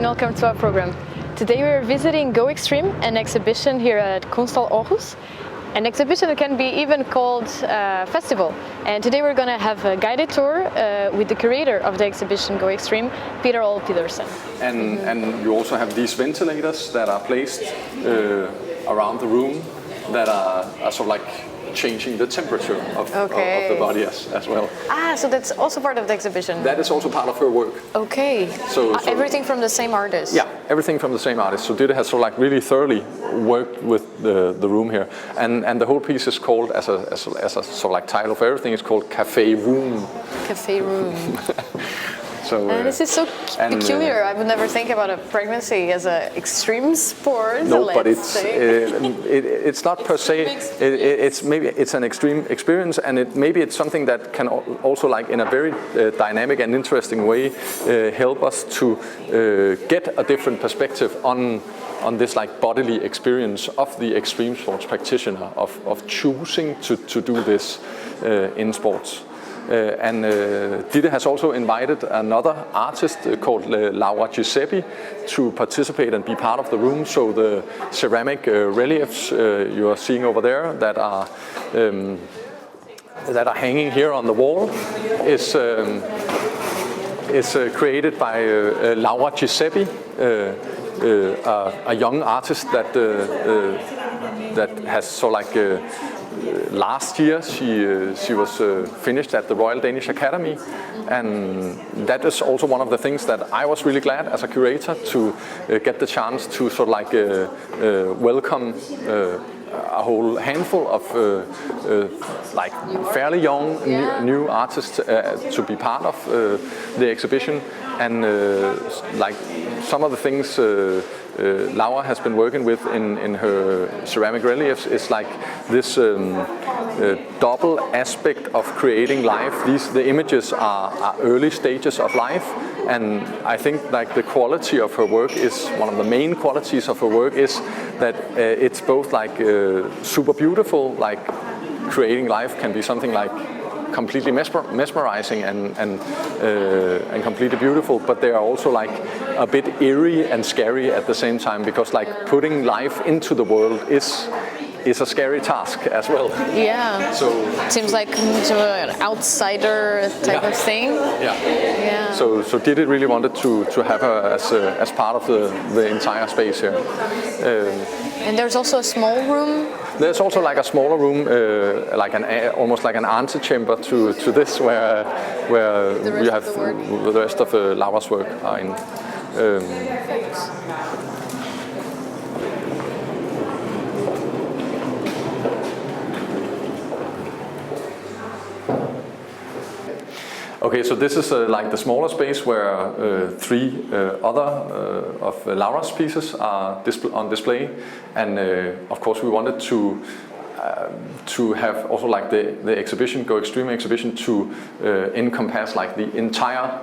welcome to our program. Today we are visiting Go Extreme, an exhibition here at Kunsthal Aarhus. An exhibition that can be even called festival. And today we're going to have a guided tour with the creator of the exhibition Go Extreme, Peter Ole Pedersen. And you also have these ventilators that are placed around the room that are sort of like changing the temperature of the body as well. Ah, so that's also part of the exhibition? That is also part of her work. Okay. So everything from the same artist? Yeah, everything from the same artist. So Ditte has sort of like really thoroughly worked with the room here. And the whole piece is called, as a sort of like title for everything, is called Cafe Room. Cafe Room. So, this is so peculiar. I would never think about a pregnancy as an extreme sport. No, but it's not per se. It's an extreme experience, and maybe it's something that can also, like in a very dynamic and interesting way, help us to get a different perspective on this like bodily experience of the extreme sports practitioner of choosing to do this in sports. And Ditte has also invited another artist called Laura Giuseppe to participate and be part of the room. So the ceramic reliefs you are seeing over there that are hanging here on the wall is created by Laura Giuseppe, a young artist that has sort of like. Last year she was finished at the Royal Danish Academy, and that is also one of the things that I was really glad as a curator to get the chance to sort of like welcome a whole handful of like fairly young new artists to be part of the exhibition, and like some of the things Laura has been working with in her ceramic reliefs is like this double aspect of creating life. The images are early stages of life, and I think like the quality of her work is one of the main qualities of her work is that it's both like super beautiful, like creating life can be something like completely mesmerizing and completely beautiful, but they are also like a bit eerie and scary at the same time, because like putting life into the world is a scary task as well. Yeah. So it seems like an outsider type of thing. Yeah. So Ditte really wanted to have her as part of the entire space here. And there's also a small room. There's also like a smaller room, like almost like an antechamber to this, where we have the rest of Laura's work are in. Okay, so this is like the smaller space where three other of Laura's pieces are on display, and of course we wanted to have also like the exhibition, Go Extreme exhibition, to encompass like the entire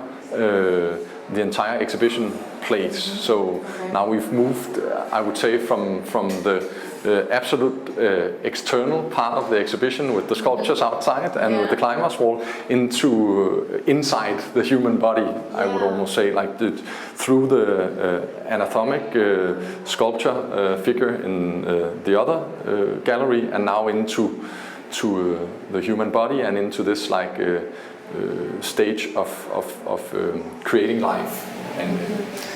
exhibition place. So now we've moved, I would say, from the absolute external part of the exhibition with the sculptures outside and with the climbers wall into inside the human body. I would almost say, like through the anatomic sculpture figure in the other gallery, and now into the human body and into this like stage of creating life. And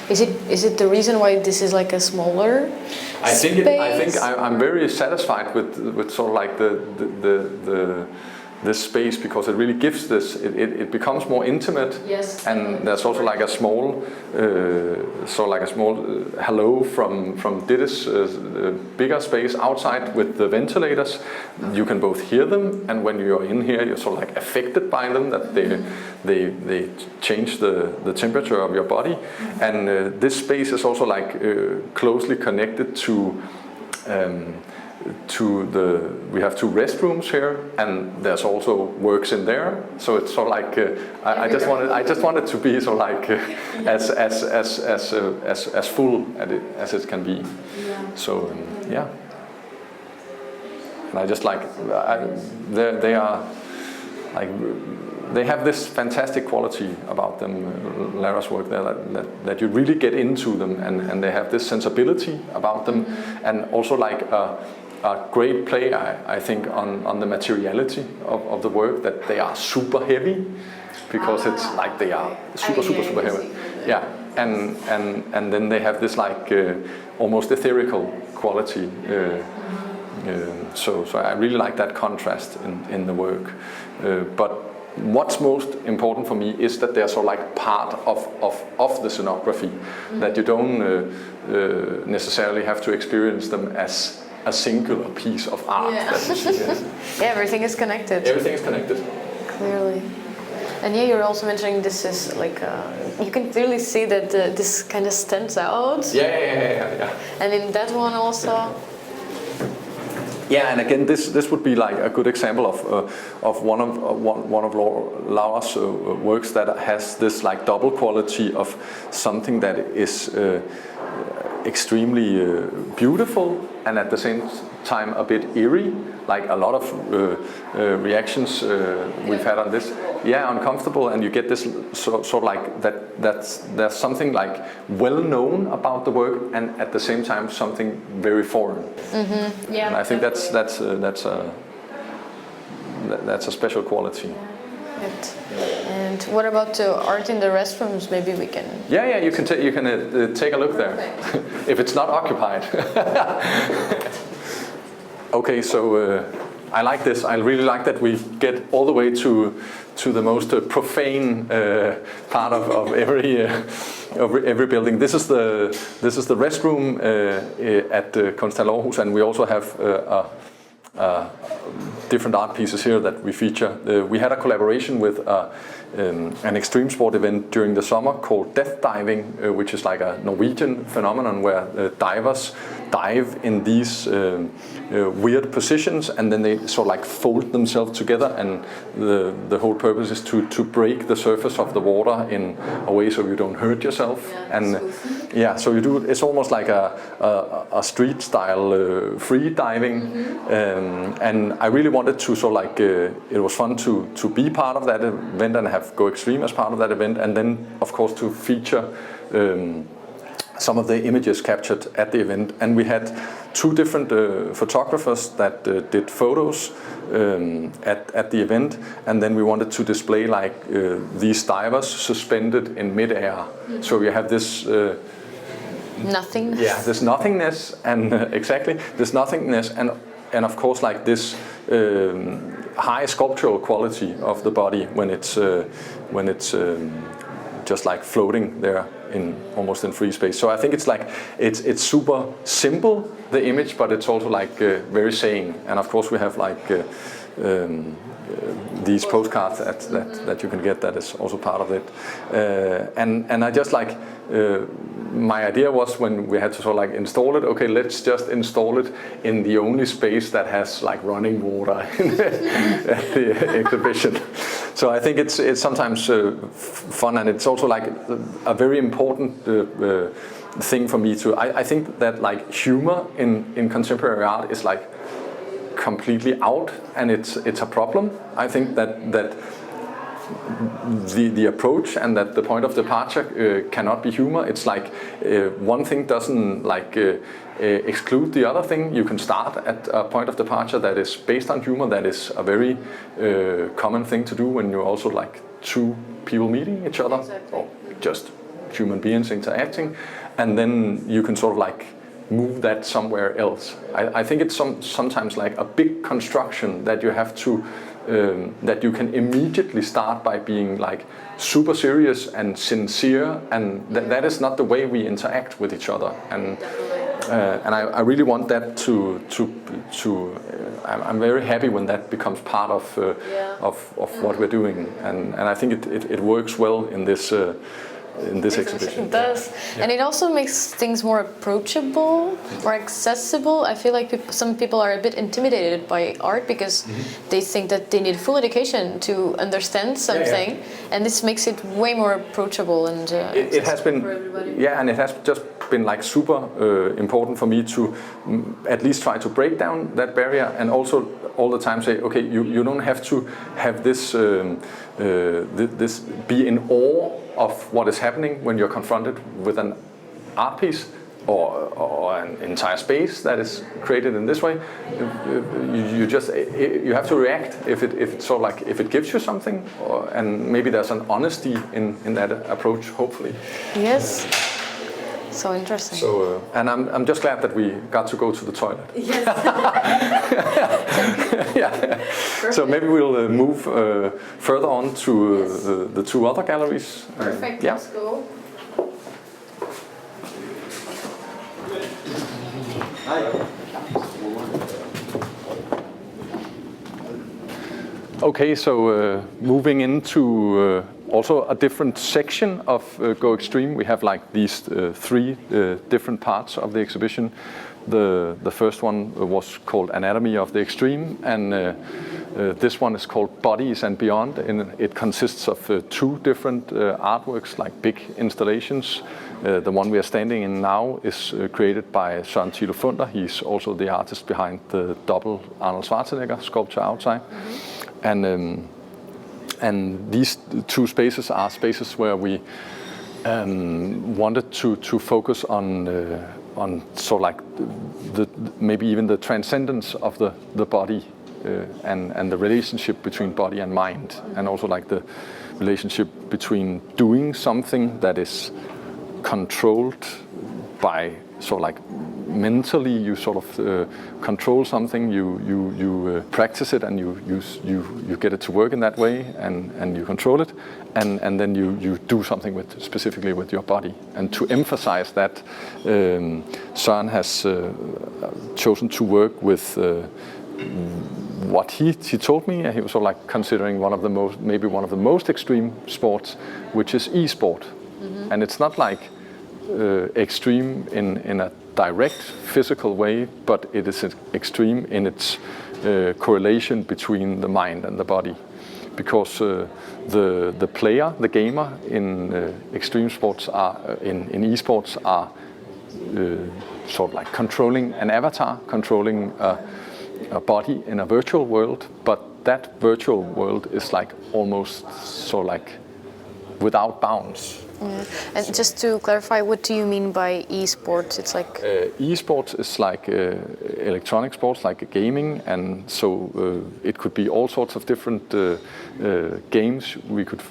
is it the reason why this is like a smaller space? I'm very satisfied with sort of like this space, because it really gives this. It becomes more intimate. Yes. And there's also like a small hello from Ditte's bigger space outside with the ventilators. You can both hear them, and when you're in here, you're sort of like affected by them, that they change the temperature of your body. And this space is also like closely connected to we have two restrooms here, and there's also works in there. So it's sort of like I just wanted to be sort of like as full as it can be. So yeah. And I just like they are like they have this fantastic quality about them, Lara's work there, that you really get into them, and they have this sensibility about them, and also like a great play, I think, on the materiality of the work, that they are super heavy, because it's like they are super heavy. Yeah, and then they have this like almost ethereal quality. So I really like that contrast in the work. But what's most important for me is that they're sort of like part of the scenography, that you don't necessarily have to experience them as a singular piece of art. Yeah. That you see, yes. Yeah, everything is connected. Everything is connected. Clearly. And yeah, you're also mentioning this is like, you can clearly see that this kind of stands out. Yeah. And in that one also. Yeah, and again, this would be like a good example of one of Laura's works that has this like double quality of something that is extremely beautiful and at the same time a bit eerie. Like a lot of reactions we've had on this. Yeah, uncomfortable, and you get this sort of like there's something like well known about the work, and at the same time something very foreign. Mm-hmm. Yeah, and I think that's a special quality. Right. And what about the art in the restrooms? Maybe we can. Yeah, you can take a look there, if it's not occupied. Okay, so I like this. I really like that we get all the way to the most profane part of every building. This is the restroom at Kunsthal Aarhus, and we also have different art pieces here that we feature. We had a collaboration with an extreme sport event during the summer called death diving, which is like a Norwegian phenomenon where divers dive in these weird positions, and then they sort of like fold themselves together, and the whole purpose is to break the surface of the water in a way so you don't hurt yourself. Yeah, and yeah, so you do. It's almost like a street style free diving, and I really wanted to sort of like it was fun to be part of that event and have Go Extreme as part of that event, and then of course to feature some of the images captured at the event. And we had two different photographers that did photos at the event, and then we wanted to display like these divers suspended in midair. Mm-hmm. So you have this nothingness. Yeah, this nothingness, and exactly this nothingness, and of course like this high sculptural quality of the body when it's just like floating there almost in free space. So I think it's like it's super simple, the image, but it's also like very saying. And of course we have like these postcards that you can get, that is also part of it. And I just like my idea was, when we had to sort of like install it, okay, let's just install it in the only space that has like running water at the exhibition. So I think it's sometimes fun, and it's also like a very important thing for me too. I think that like humor in contemporary art is like completely out, and it's a problem. I think that the approach and that the point of departure cannot be humor. It's like one thing doesn't like exclude the other thing. You can start at a point of departure that is based on humor. That is a very common thing to do when you're also like two people meeting each other, or just human beings interacting, and then you can sort of like move that somewhere else. I think it's sometimes like a big construction that you have to that you can immediately start by being like super serious and sincere, and that is not the way we interact with each other. And I really want that to I'm very happy when that becomes part of what we're doing, and I think it works well in this in this exhibition. It does, and it also makes things more approachable, more accessible. I feel like some people are a bit intimidated by art because they think that they need full education to understand something, and this makes it way more approachable and it has been for everybody. Yeah, and it has just been like super important for me to at least try to break down that barrier, and also all the time say, okay, you don't have to have this this be in awe of what is happening when you're confronted with an art piece or an entire space that is created in this way. You have to react if it's sort of like if it gives you something, and maybe there's an honesty in that approach, hopefully. Yes. So interesting. So, and I'm just glad that we got to go to the toilet. Yes. Yeah. So maybe we'll move further on to the two other galleries. Perfect. Yeah. Let's go. Okay, so moving into also a different section of Go Extreme. We have like these three different parts of the exhibition. The first one was called Anatomy of the Extreme, and this one is called Bodies and Beyond, and it consists of two different artworks, like big installations. The one we are standing in now is created by Søren Thilo Funder. He's also the artist behind the double Arnold Schwarzenegger sculpture outside. And these two spaces are spaces where we wanted to focus on sort of like maybe even the transcendence of the body and the relationship between body and mind, and also like the relationship between doing something that is controlled by sort of like mentally you sort of control something, you practice it, and you get it to work in that way, and you control it, and then you do something specifically with your body. And to emphasize that, Søren has chosen to work with what he told me. He was sort of like considering maybe one of the most extreme sports, which is e-sport. And it's not like extreme in a direct physical way, but it is extreme in its correlation between the mind and the body, because the player, the gamer in extreme sports in esports are sort of like controlling an avatar, controlling a body in a virtual world, but that virtual world is like almost sort of like without bounds. Yeah. And just to clarify, what do you mean by e-sports? It's like e-sports is like electronic sports, like gaming, and so it could be all sorts of different games we could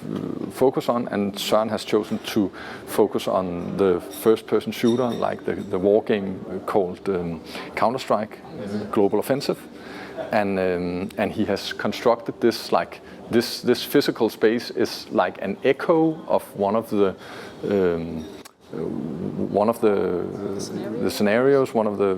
focus on. And Søren has chosen to focus on the first-person shooter, like the war game called Counter-Strike, Global Offensive, and he has constructed this like. This physical space is like an echo of one of the scenarios, one of the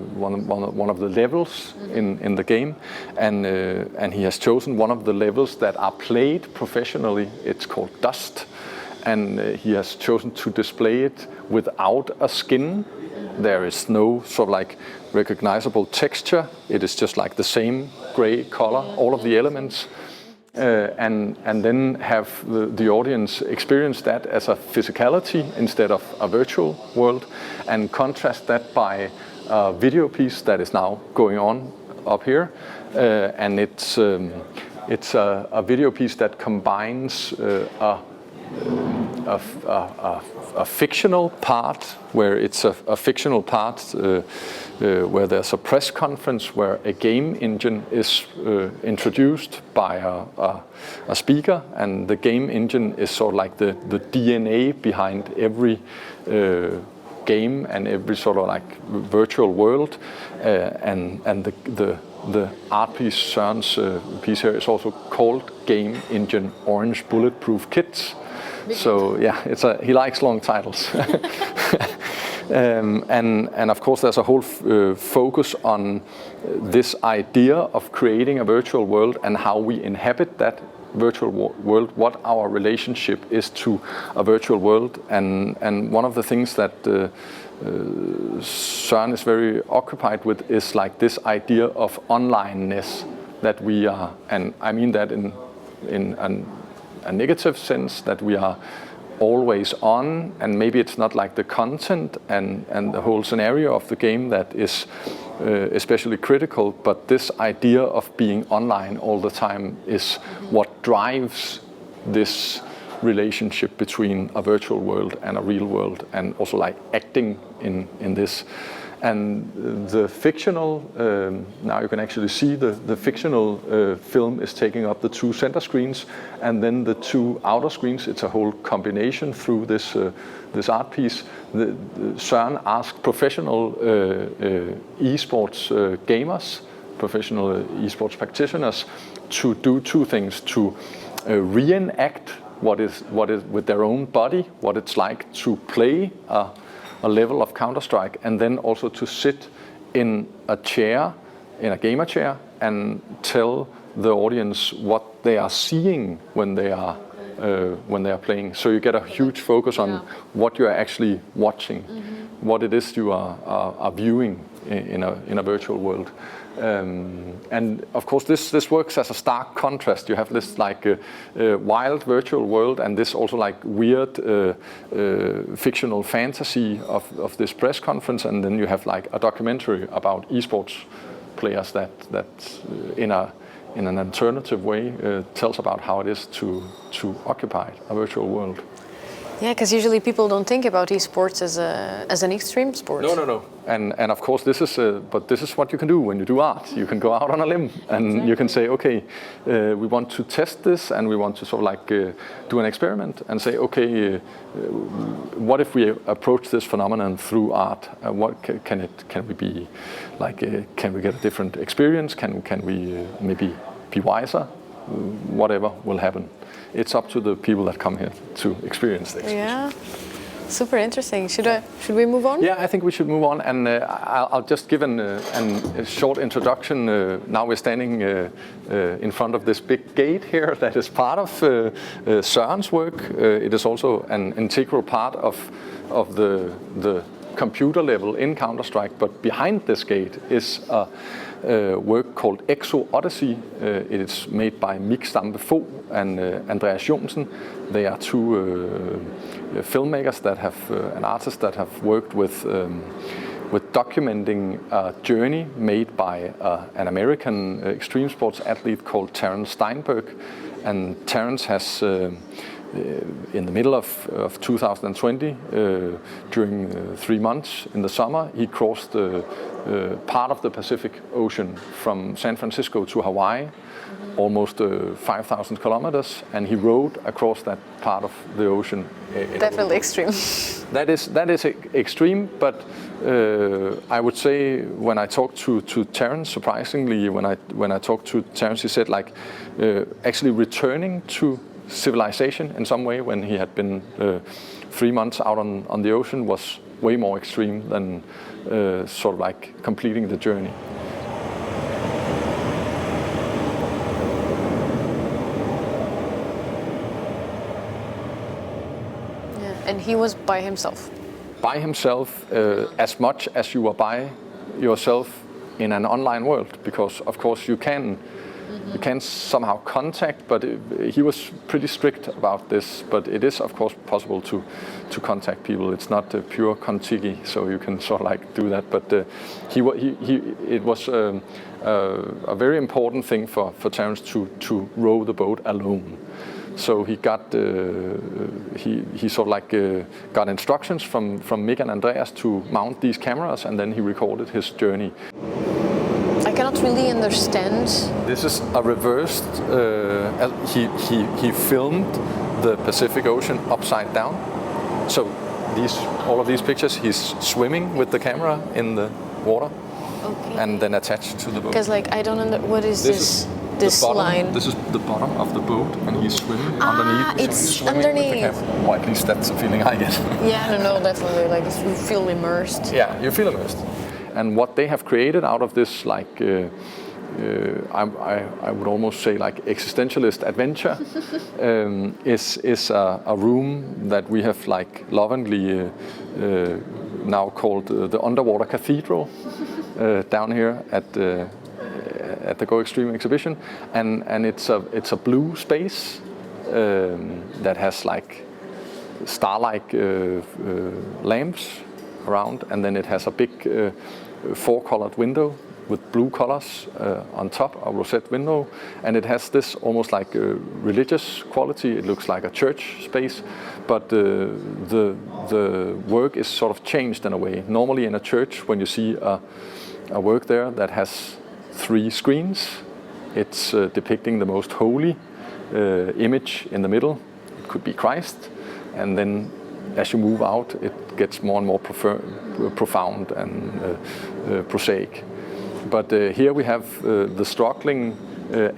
levels in the game, and he has chosen one of the levels that are played professionally. It's called Dust, and he has chosen to display it without a skin. There is no sort of like recognizable texture. It is just like the same gray color, all of the elements. And then have the audience experience that as a physicality instead of a virtual world, and contrast that by a video piece that is now going on up here, and it's a video piece that combines a fictional part, where it's a fictional part where there's a press conference where a game engine is introduced by a speaker, and the game engine is sort of like the DNA behind every game and every sort of like virtual world, and the art piece, Søren's piece here, is also called Game Engine Orange Bulletproof Kits. So yeah, he likes long titles. And of course there's a whole focus on this idea of creating a virtual world and how we inhabit that virtual world, what our relationship is to a virtual world, and one of the things that Søren is very occupied with is like this idea of onlineness, that we are, and I mean that in a negative sense, that we are always on, and maybe it's not like the content and the whole scenario of the game that is especially critical, but this idea of being online all the time is what drives this relationship between a virtual world and a real world, and also like acting in this. And the fictional, now you can actually see the fictional film is taking up the two center screens, and then the two outer screens. It's a whole combination through this art piece. Søren asked professional esports gamers, professional esports practitioners, to do two things: to reenact what is with their own body, what it's like to play a level of Counter-Strike, and then also to sit in a chair, in a gamer chair, and tell the audience what they are seeing when they are playing. So you get a huge focus on what you are actually watching, what it is you are viewing in a virtual world. And of course this works as a stark contrast. You have this like wild virtual world, and this also like weird fictional fantasy of this press conference, and then you have like a documentary about esports players that in an alternative way tells about how it is to occupy a virtual world. Yeah, because usually people don't think about esports as an extreme sport. No. And of course this is what you can do when you do art. You can go out on a limb and you can say, okay, we want to test this, and we want to sort of like do an experiment and say, okay, what if we approach this phenomenon through art? What can we be like? Can we get a different experience? Can we maybe be wiser? Whatever will happen. It's up to the people that come here to experience the exhibition. Yeah, super interesting. Should we move on? Yeah, I think we should move on, and I'll just give a short introduction. Now we're standing in front of this big gate here that is part of Søren's work. It is also an integral part of the computer level in Counter-Strike, but behind this gate is a work called Exo Odyssey. It is made by Mik Stampe and Andreas Jonsen. They are two filmmakers that have and artists that have worked with documenting a journey made by an American extreme sports athlete called Terence Steinberg. And Terence has in the middle of 2020, during 3 months in the summer, he crossed part of the Pacific Ocean from San Francisco to Hawaii, almost 5,000 kilometers, and he rode across that part of the ocean. Definitely extreme. That is extreme, but I would say when I talked to Terence, surprisingly, when I talked to Terence, he said like actually returning to civilization in some way when he had been 3 months out on the ocean was way more extreme than sort of like completing the journey. Yeah, and he was by himself. By himself, as much as you are by yourself in an online world, because of course you can somehow contact, but he was pretty strict about this. But it is of course possible to contact people. It's not pure contigi, so you can sort of like do that. But it was a very important thing for Terence to row the boat alone. So he got he sort of like got instructions from Mik and Andreas to mount these cameras, and then he recorded his journey. I cannot really understand. This is a reversed. He filmed the Pacific Ocean upside down. So all of these pictures, he's swimming with the camera in the water, and then attached to the boat. Because like I don't understand, what is this? This line. This is the bottom of the boat, and he's swimming underneath. It's underneath. Or at least that's the feeling I get. Yeah, no, definitely. Like you feel immersed. Yeah, you feel immersed. And what they have created out of this like I would almost say like existentialist adventure, is a room that we have like lovingly now called the Underwater Cathedral down here at the Go Extreme exhibition, and it's a blue space that has like star-like lamps around, and then it has a big four-colored window with blue colors on top, a rosette window, and it has this almost like a religious quality. It looks like a church space, but the work is sort of changed in a way. Normally in a church, when you see a work there that has 3 screens, it's depicting the most holy image in the middle. It could be Christ, and then as you move out, it gets more and more profound and prosaic. But here we have the struggling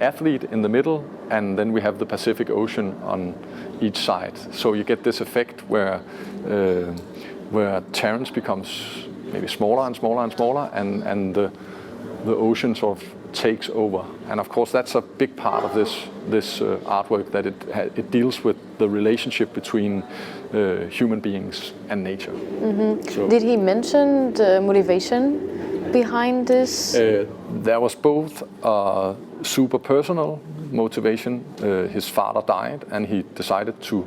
athlete in the middle, and then we have the Pacific Ocean on each side. So you get this effect where Terence becomes maybe smaller and smaller and smaller, and the ocean sort of takes over. And of course that's a big part of this artwork, that it deals with the relationship between human beings and nature. Mm-hmm. So, did he mention the motivation behind this? There was both a super personal motivation. His father died and he decided to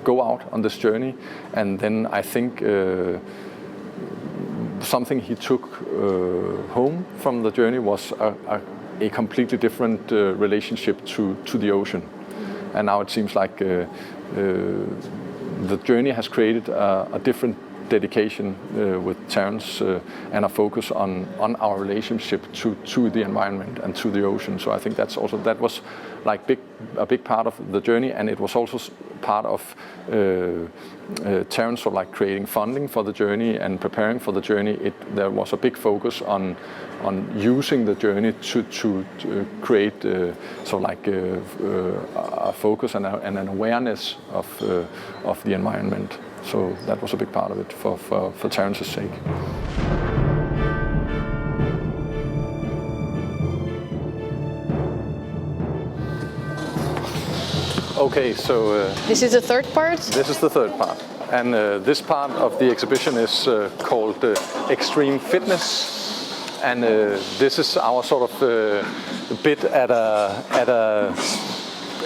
go out on this journey, and then I think something he took home from the journey was a completely different relationship to the ocean. And now it seems like the journey has created a different dedication with Terence and a focus on our relationship to the environment and to the ocean. So I think that was like a big part of the journey, and it was also part of Terence sort of like creating funding for the journey and preparing for the journey. There was a big focus on using the journey to create sort of like a focus and an awareness of the environment. So that was a big part of it for Terence's sake. Okay, so this is the third part? This is the third part. And this part of the exhibition is called Extreme Fitness. And this is our sort of bit at a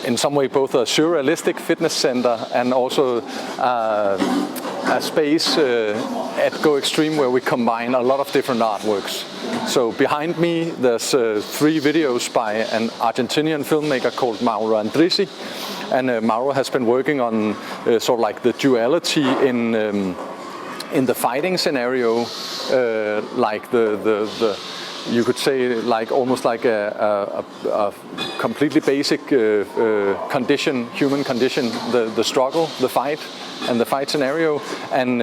in some way both a surrealistic fitness center and also a space at Go Extreme where we combine a lot of different artworks. So behind me there's 3 videos by an Argentinian filmmaker called Mauro Andrisi, and Mauro has been working on sort of like the duality in the fighting scenario, like the you could say like almost like a completely basic condition, human condition, the struggle, the fight, and the fight scenario. And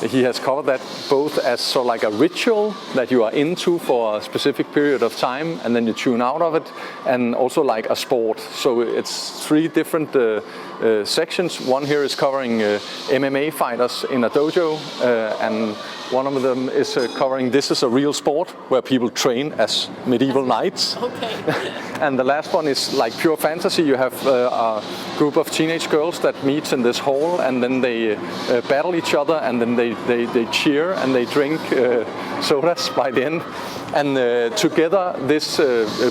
he has covered that both as sort of like a ritual that you are into for a specific period of time and then you tune out of it, and also like a sport. So it's 3 different sections. One here is covering MMA fighters in a dojo, and one of them is covering this is a real sport where people train as medieval knights. Okay. And the last one is like pure fantasy. You have a group of teenage girls that meets in this hall, and then they battle each other, and then they cheer and they drink sodas by the end. And together this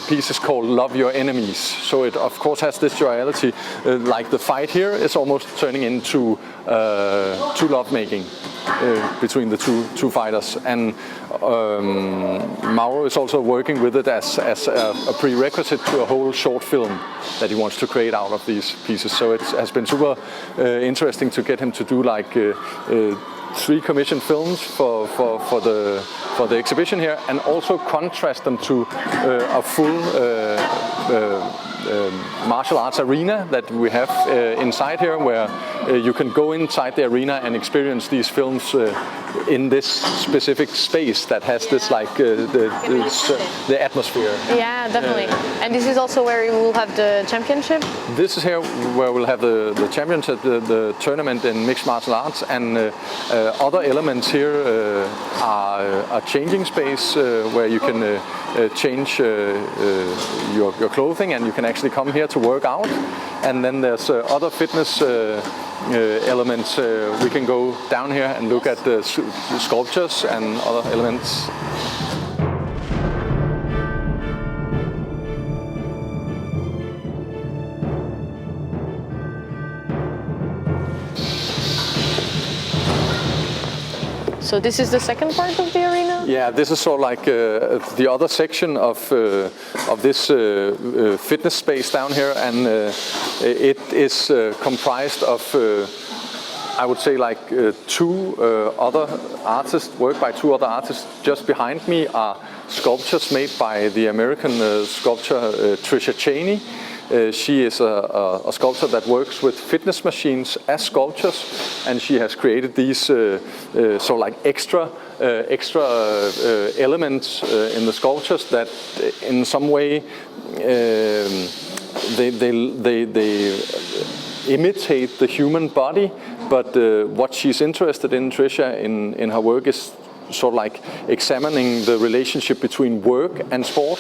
piece is called Love Your Enemies. So it of course has this duality, like the fight here is almost turning into lovemaking between the two fighters. And Mauro is also working with it as a prerequisite to a whole short film that he wants to create out of these pieces. So it has been super interesting to get him to do like 3 commissioned films for the exhibition here, and also contrast them to a full martial arts arena that we have inside here, where you can go inside the arena and experience these films in this specific space that has this like the atmosphere. Yeah, definitely. And this is also where we will have the championship? This is here where we'll have the championship, the tournament in mixed martial arts, and other elements here are a changing space where you can change your clothing, and you can actually come here to work out. And then there's other fitness elements. We can go down here and look at the sculptures and other elements. So this is the second part of the arena? Yeah, this is sort of like the other section of this fitness space down here, and it is comprised of, I would say, like two other artists, work by two other artists. Just behind me are sculptures made by the American sculptor Tricia Cheney. She is a sculptor that works with fitness machines as sculptures, and she has created these sort of like extra elements in the sculptures that, in some way, they imitate the human body. But what she's interested in, Tricia, in her work is sort of like examining the relationship between work and sport.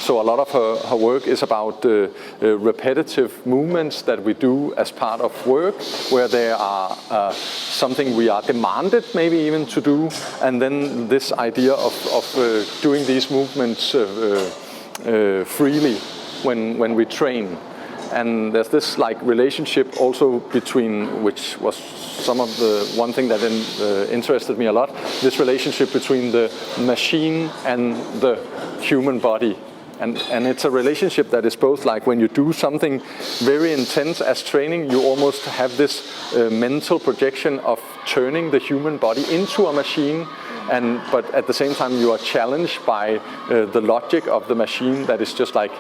So a lot of her work is about repetitive movements that we do as part of work, where there are something we are demanded maybe even to do, and then this idea of doing these movements freely when we train. And there's this like relationship also between, which was one thing that interested me a lot, this relationship between the machine and the human body. And it's a relationship that is both like when you do something very intense as training, you almost have this mental projection of turning the human body into a machine, but at the same time you are challenged by the logic of the machine that is just like,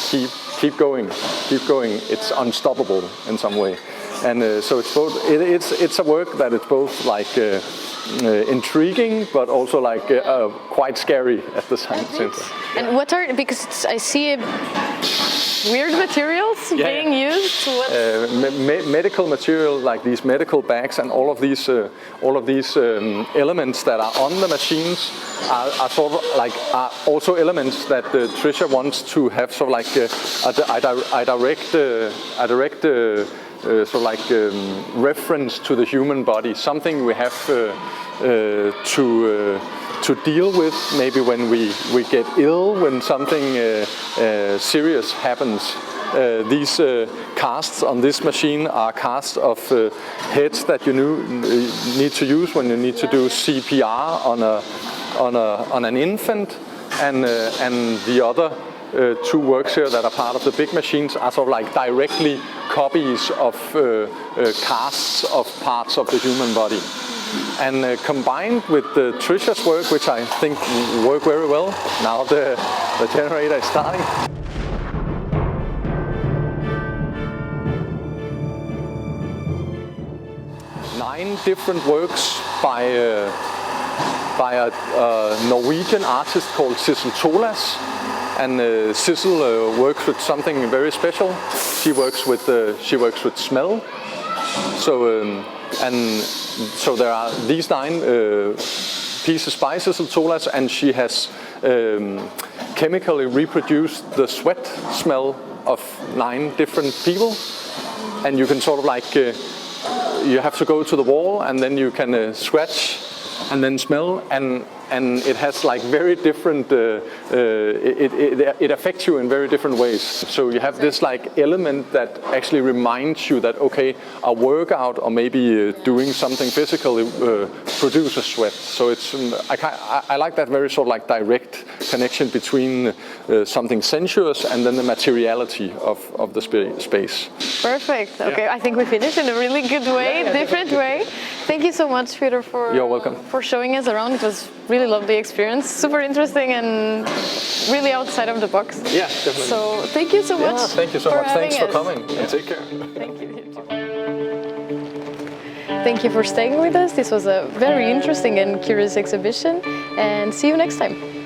keep going, it's unstoppable in some way. And so it's both, it's a work that is both like intriguing, but also like quite scary at the same time. And what are, because I see weird materials being used? Medical material, like these medical bags, and all of these elements that are on the machines are sort of like are also elements that Tricia wants to have sort of like a direct sort of like reference to the human body, something we have to deal with maybe when we get ill, when something serious happens. These casts on this machine are casts of heads that you need to use when you need to do CPR on an infant, and the other two works here that are part of the big machines are sort of like directly copies of casts of parts of the human body. And combined with Tricia's work, which I think work very well, now the generator is starting. Nine different works by a Norwegian artist called Sissel Tolas. And Sissel works with something very special. She works with smell. So so there are these 9 pieces by Sissel Tolas, and she has chemically reproduced the sweat smell of 9 different people. And you can sort of like you have to go to the wall, and then you can scratch and then smell, and it has like very different, it affects you in very different ways. So you have this like element that actually reminds you that, okay, a workout or maybe doing something physical produces sweat. So it's, I like that very sort of like direct connection between something sensuous and then the materiality of the space. Perfect. Okay, I think we finished in a really good way, different way. Thank you so much, Peter, for You're welcome. For showing us around. It was really lovely experience, super interesting and really outside of the box. Yeah, definitely. So thank you so much. Yeah, thank you so much. Thanks for us. coming and take care. Thank you. Thank you for staying with us. This was a very interesting and curious exhibition, and see you next time.